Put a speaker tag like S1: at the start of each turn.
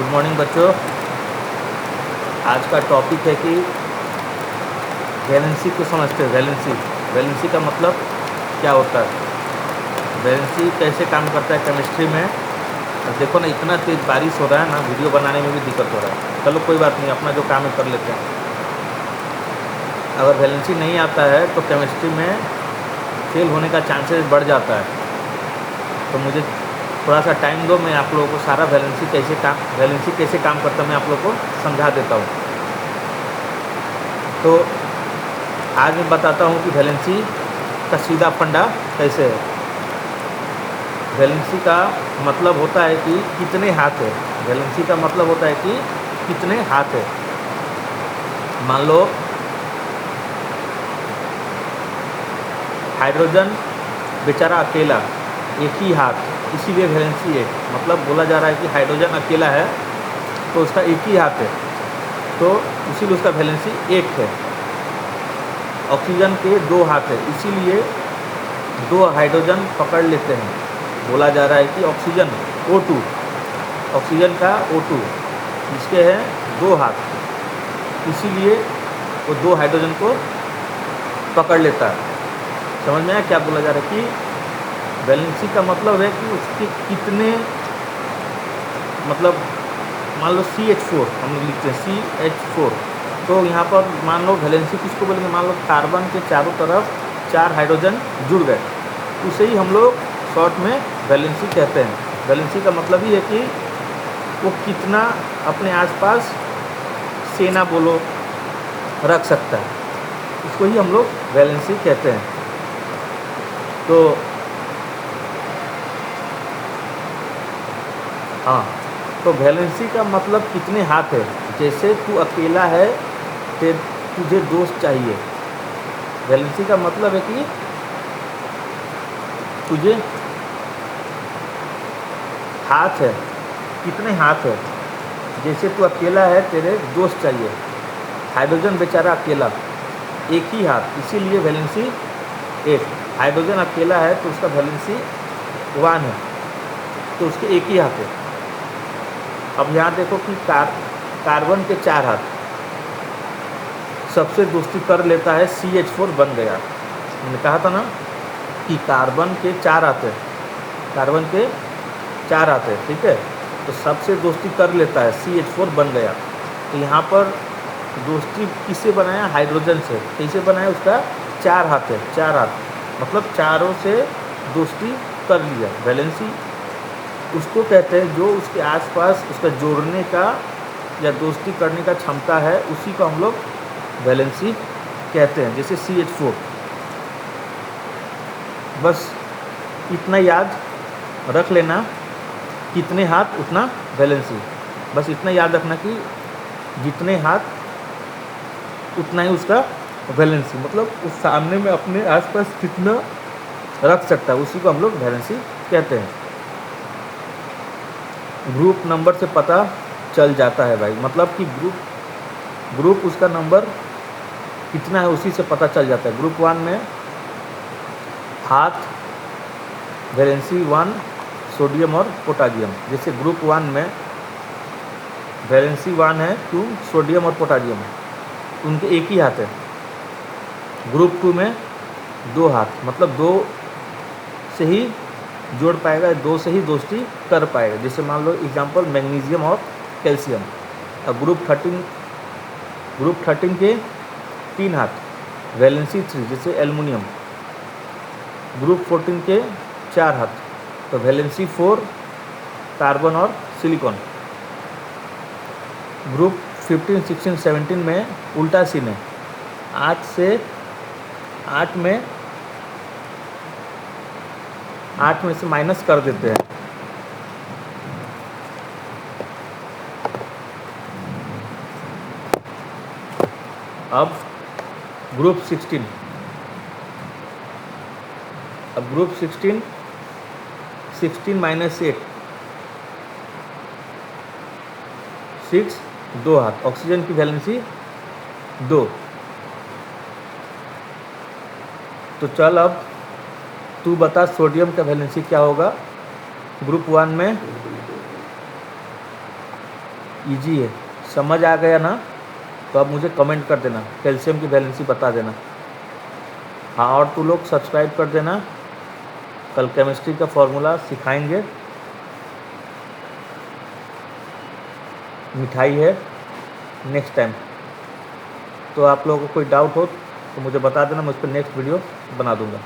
S1: Good morning बच्चों। आज का टॉपिक है कि वैलेंसी को समझते हैं। वैलेंसी का मतलब क्या होता है, वैलेंसी कैसे काम करता है केमिस्ट्री में। अब देखो ना, इतना तेज़ बारिश हो रहा है ना, वीडियो बनाने में भी दिक्कत हो रहा है। चलो कोई बात नहीं, अपना जो काम है कर लेते हैं। अगर वैलेंसी नहीं आता है तो केमिस्ट्री में फेल होने का चांसेस बढ़ जाता है। तो मुझे थोड़ा सा टाइम दो, मैं आप लोगों को सारा वैलेंसी कैसे काम करता है मैं आप लोगों को समझा देता हूँ। तो आज मैं बताता हूँ कि वैलेंसी का सीधा फंडा कैसे है। वैलेंसी का मतलब होता है कि कितने हाथ है। वैलेंसी का मतलब होता है कि कितने हाथ है। मान लो हाइड्रोजन बेचारा अकेला, एक ही हाथ, इसीलिए वैलेंसी एक। मतलब बोला जा रहा है कि हाइड्रोजन अकेला है तो उसका एक ही हाथ है, तो इसीलिए उसका वैलेंसी एक है। ऑक्सीजन के दो हाथ है, इसीलिए दो हाइड्रोजन पकड़ लेते हैं। बोला जा रहा है कि ऑक्सीजन O2, ऑक्सीजन का O2 जिसके हैं दो हाथ, इसीलिए वो दो हाइड्रोजन को पकड़ लेता है। समझ में आया क्या बोला जा रहा है कि वैलेंसी का मतलब है कि उसके कितने, मतलब मान लो CH4 हम लोग लिखते हैं CH4, तो यहाँ पर मान लो वैलेंसी किसको बोलेंगे, मान लो कार्बन के चारों तरफ 4 हाइड्रोजन जुड़ गए, उसे ही हम लोग शॉर्ट में वैलेंसी कहते हैं। वैलेंसी का मतलब ही है कि वो कितना अपने आसपास सेना बोलो रख सकता है, इसको ही हम लोग वैलेंसी कहते हैं। तो हाँ, तो वैलेंसी का मतलब कितने हाथ है। जैसे तू अकेला है, तुझे दोस्त चाहिए। वैलेंसी का मतलब है कि तुझे हाथ है, कितने हाथ है। जैसे तू अकेला है, तेरे दोस्त चाहिए। हाइड्रोजन बेचारा अकेला, एक ही हाथ, इसीलिए वैलेंसी एक। हाइड्रोजन अकेला है तो उसका वैलेंसी 1 है, तो उसके एक ही हाथ है। अब यहाँ देखो कि कार्बन के 4 हाथ, सबसे दोस्ती कर लेता है, CH4 बन गया। मैंने कहा था ना कि कार्बन के 4 हाथ है, कार्बन के 4 हाथ है, ठीक है। तो सबसे दोस्ती कर लेता है, CH4 बन गया। तो यहाँ पर दोस्ती किससे बनाया, हाइड्रोजन से। कैसे बनाया, उसका 4 हाथ है, 4 हाथ मतलब चारों से दोस्ती कर लिया। वैलेंसी उसको कहते हैं जो उसके आसपास उसका जोड़ने का या दोस्ती करने का क्षमता है, उसी को हम लोग वैलेंसी कहते हैं। जैसे CH4, बस इतना याद रख लेना, कितने हाथ उतना वैलेंसी। बस इतना याद रखना कि जितने हाथ उतना ही उसका वैलेंसी, मतलब उस सामने में अपने आसपास कितना रख सकता है, उसी को हम लोग वैलेंसी कहते हैं। ग्रुप नंबर से पता चल जाता है भाई, मतलब कि ग्रुप उसका नंबर कितना है उसी से पता चल जाता है। ग्रुप 1 में हाथ वैलेंसी 1 सोडियम और पोटासियम। जैसे ग्रुप 1 में वैलेंसी 1 है, क्यों, सोडियम और पोटासियम, उनके एक ही हाथ है। ग्रुप 2 में 2 हाथ, मतलब 2 से ही जोड़ पाएगा, 2 से ही दोस्ती कर पाएगा। जैसे मान लो एग्जांपल मैग्नीशियम और कैल्शियम। अब ग्रुप 13 के 3 हाथ, वैलेंसी 3, जैसे एल्युमिनियम। ग्रुप 14 के 4 हाथ, तो वैलेंसी 4, कार्बन और सिलिकॉन। ग्रुप 15, 16, 17 में उल्टा सीन है, 8 में से माइनस कर देते हैं। अब ग्रुप 16, अब ग्रुप 16 माइनस 8, 6, 2 हाथ, ऑक्सीजन की वैलेंसी 2। तो चल अब तू बता सोडियम का वैलेंसी क्या होगा। ग्रुप 1 में इजी है। समझ आ गया ना तो आप मुझे कमेंट कर देना, कैल्शियम की वैलेंसी बता देना। हाँ, और तू लोग सब्सक्राइब कर देना। कल केमिस्ट्री का फॉर्मूला सिखाएंगे। मिठाई है नेक्स्ट टाइम। तो आप लोगों को कोई डाउट हो तो मुझे बता देना, मैं उस पर नेक्स्ट वीडियो बना दूंगा।